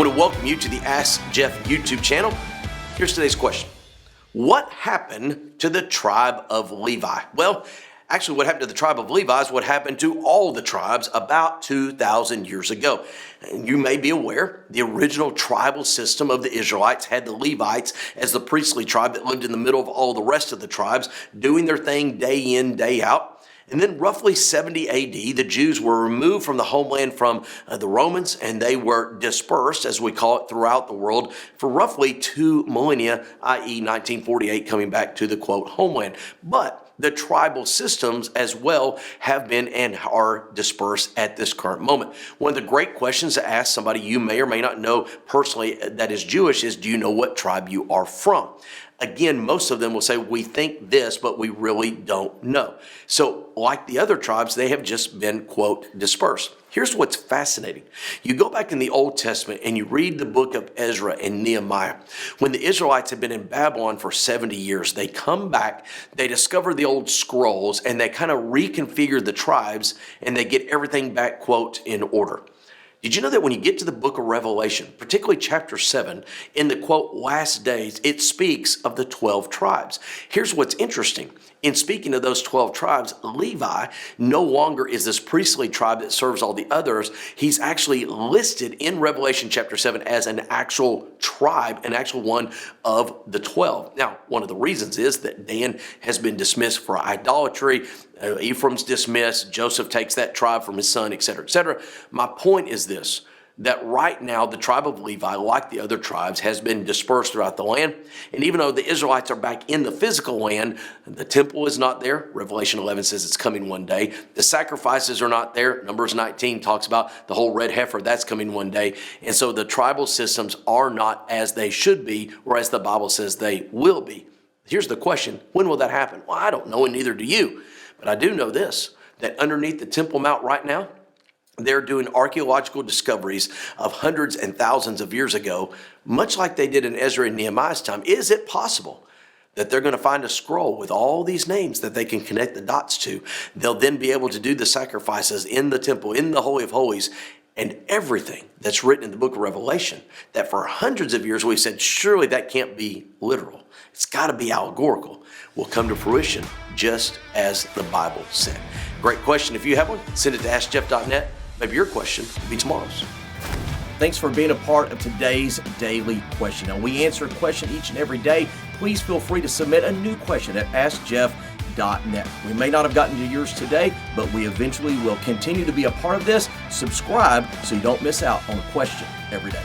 want to welcome you to the Ask Jeff YouTube channel. Here's today's question. What happened to the tribe of Levi? Well, actually what happened to the tribe of Levi is what happened to all the tribes about 2,000 years ago. You may be aware, the original tribal system of the Israelites had the Levites as the priestly tribe that lived in the middle of all the rest of the tribes, doing their thing day in, day out. And then roughly 70 AD, the Jews were removed from the homeland from the Romans, and they were dispersed, as we call it, throughout the world for roughly 2 millennia, i.e. 1948, coming back to the, quote, homeland. But the tribal systems as well have been and are dispersed at this current moment. One of the great questions to ask somebody you may or may not know personally that is Jewish is, do you know what tribe you are from? Again, most of them will say, we think this, but we really don't know. So like the other tribes, they have just been, quote, dispersed. Here's what's fascinating. You go back in the Old Testament and you read the book of Ezra and Nehemiah. When the Israelites had been in Babylon for 70 years, they come back, they discover the old scrolls, and they kind of reconfigure the tribes, and they get everything back, quote, in order. Did you know that when you get to the book of Revelation, particularly chapter 7, in the, quote, last days, it speaks of the 12 tribes? Here's what's interesting. In speaking of those 12 tribes, Levi no longer is this priestly tribe that serves all the others. He's actually listed in Revelation chapter 7 as an actual tribe, an actual one of the 12. Now, one of the reasons is that Dan has been dismissed for idolatry. Ephraim's dismissed. Joseph takes that tribe from his son, etc., etc. My point is this, that right now the tribe of Levi, like the other tribes, has been dispersed throughout the land. And even though the Israelites are back in the physical land, the temple is not there. Revelation 11 says it's coming one day. The sacrifices are not there. Numbers 19 talks about the whole red heifer. That's coming one day. And so the tribal systems are not as they should be, or as the Bible says they will be. Here's the question. When will that happen? Well, I don't know, and neither do you. But I do know this, that underneath the Temple Mount right now, they're doing archaeological discoveries of hundreds and thousands of years ago, much like they did in Ezra and Nehemiah's time. Is it possible that they're going to find a scroll with all these names that they can connect the dots to? They'll then be able to do the sacrifices in the temple, in the Holy of Holies, and everything that's written in the book of Revelation, that for hundreds of years we've said, surely that can't be literal. It's got to be allegorical, will come to fruition just as the Bible said. Great question. If you have one, send it to AskJeff.net. Maybe your question will be tomorrow's. Thanks for being a part of today's daily question. Now, we answer a question each and every day. Please feel free to submit a new question at AskJeff.net. We may not have gotten to yours today, but we eventually will continue to be a part of this. Subscribe so you don't miss out on a question every day.